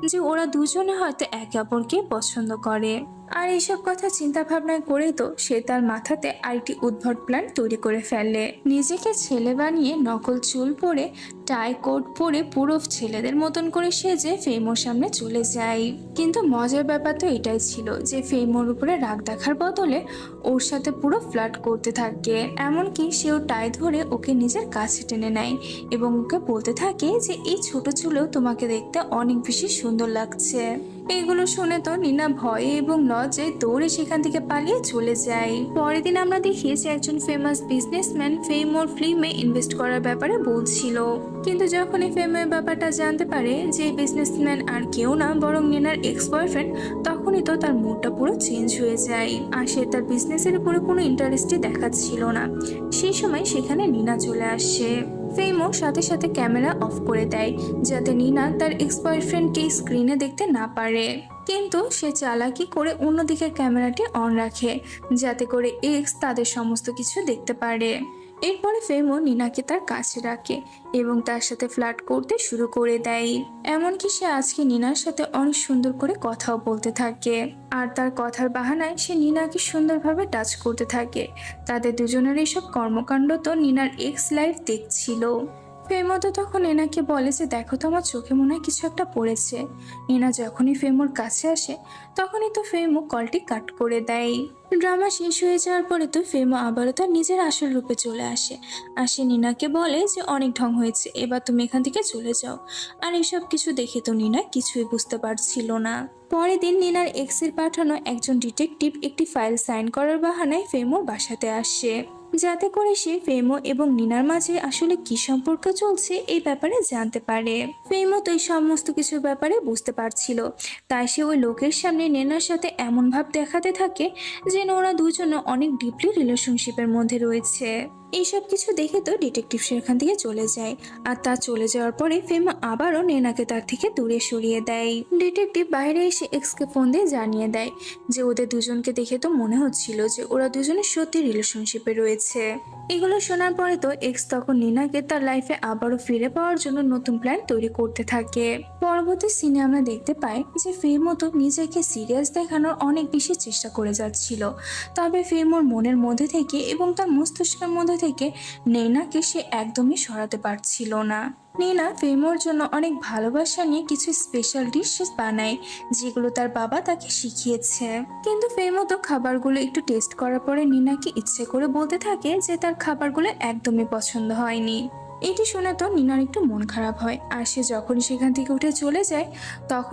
যে ওরা দুজনে হয়তো একে অপরকে পছন্দ করে। আর এইসব কথা চিন্তা ভাবনা করে তো সে তার মাথাতে আরেকটি উদ্ভট প্ল্যান তৈরি করে ফেলে। নিজেকে ছেলে বানিয়ে নকল চুল পরে, টাই কোট পরে পুরো ছেলেদের মতন করে সেজে ফেমোর সামনে চলে যায়। কিন্তু মজার ব্যাপার তো এটাই ছিল যে ফেমোর উপরে রাগ দেখার বদলে ওর সাথে পুরো ফ্লার্ট করতে থাকে। এমনকি সেও টাই ধরে ওকে নিজের কাছে টেনে নেয় এবং ওকে বলতে থাকে যে এই ছোট চুলেও তোমাকে দেখতে অনেক বেশি সুন্দর লাগছে। এগুলো শুনে তো নিনা ভয়ে এবং লজ্জায় দৌড়ে সেখান থেকে পালিয়ে চলে যায়। পরের দিন আমরা দেখি যে একজন ফেমাস বিজনেসম্যান ফেমোর ফিল্মে ইনভেস্ট করার ব্যাপারে বলছিল। কিন্তু যখনই ফেমের ব্যাপারটা জানতে পারে যে বিজনেসম্যান আর কেউ না বরং নিনার এক্স বয়ফ্রেন্ড, তখনই তো তার মুডটা পুরো চেঞ্জ হয়ে যায়। আর সে তার বিজনেসের উপরে কোনো ইন্টারেস্টই দেখাচ্ছিল না। সেই সময় সেখানে নিনা চলে আসে। ফেমো সাথে সাথে ক্যামেরা অফ করে দেয় যাতে নিনা তার এক্স বয়ফ্রেন্ডকে স্ক্রিনে দেখতে না পারে। কিন্তু সে চালাকি করে অন্যদিকের ক্যামেরাটি অন রাখে যাতে করে এক্স তাদের সমস্ত কিছু দেখতে পারে। এরপরে ফেমো নিনাকে তার কাছে রাখে এবং তার সাথে ফ্লার্ট করতে শুরু করে দেয়। এমনকি সে আজকে নিনার সাথে অনেক সুন্দর করে কথাও বলতে থাকে। আর তার কথার বাহানায় সে নিনাকে সুন্দরভাবে টাচ করতে থাকে। তাদের দুজনের এইসব কর্মকাণ্ড তো নিনার এক্স লাইফ দেখছিল। ফেমো তো তখন নিনাকে বলে যে দেখো তো আমার চোখে মনে হয় কিছু একটা পড়েছে। নিনা যখনই ফেমোর কাছে আসে তখনই তো ফেমো কলটি কাট করে দেয়। ড্রামা শেষ হয়ে যাওয়ার পরে তো ফেমো আবারও তার নিজের আসল রূপে চলে আসে। আর সে নিনাকে বলে যে অনেক ঢং হয়েছে, এবার তুমি এখান থেকে চলে যাও। আর এসব কিছু দেখে তো নিনা কিছুই বুঝতে পারছিল না। পরের দিন নিনার এক্সের পাঠানো একজন ডিটেকটিভ একটি ফাইল সাইন করার বাহানায় ফেমোর বাসাতে আসে যাতে করে সে ফেমো এবং নিনার মাঝে আসলে কি সম্পর্ক চলছে এই ব্যাপারে জানতে পারে। ফেমো তো এই সমস্ত কিছুর ব্যাপারে বুঝতে পারছিল, তাই সে ওই লোকের সামনে নিনার সাথে এমন ভাব দেখাতে থাকে যেন ওরা দুজনে অনেক ডিপলি রিলেশনশিপের মধ্যে রয়েছে। এইসব কিছু দেখে তো ডিটেকটিভ সেখান থেকে চলে যায়। আর তার চলে যাওয়ার পরে ফেমো আবারও নেনাকে তার থেকে দূরে সরিয়ে দেয়। ডিটেকটিভ বাইরে এসে এক্সকে ফোন দিয়ে জানিয়ে দেয় যে ওদের দুজনকে দেখে তো মনে হচ্ছিল যে ওরা দুজনে সত্যি রিলেশনশিপে রয়েছে। এগুলো শোনার পরে তো এক্স তখন নিনাকে তার লাইফে আবারও ফিরে পাওয়ার জন্য নতুন প্ল্যান তৈরি করতে থাকে। পরবর্তী সিনে আমরা দেখতে পাই যে ফেমো তো নিজেকে সিরিয়াস দেখানোর অনেক বেশি চেষ্টা করে যাচ্ছিল। তবে ফেমোর মনের মধ্যে থেকে এবং তার মস্তিষ্কের মধ্যে থেকে নেনাকে সে একদমই সরাতে পারছিল না। নিনা ফেমোর জন্য অনেক ভালোবাসা নিয়ে কিছু স্পেশাল ডিশ বানায় যেগুলো তার বাবা তাকে শিখিয়েছে। কিন্তু ফেমো তো খাবারগুলো একটু টেস্ট করার পরে নিনাকে ইচ্ছে করে বলতে থাকে যে তার খাবারগুলো একদমই পছন্দ হয়নি। এটি শুনে তো নিনার একটু মন খারাপ হয়। আর সে যখনই সেখান থেকে উঠে চলে যায় তখন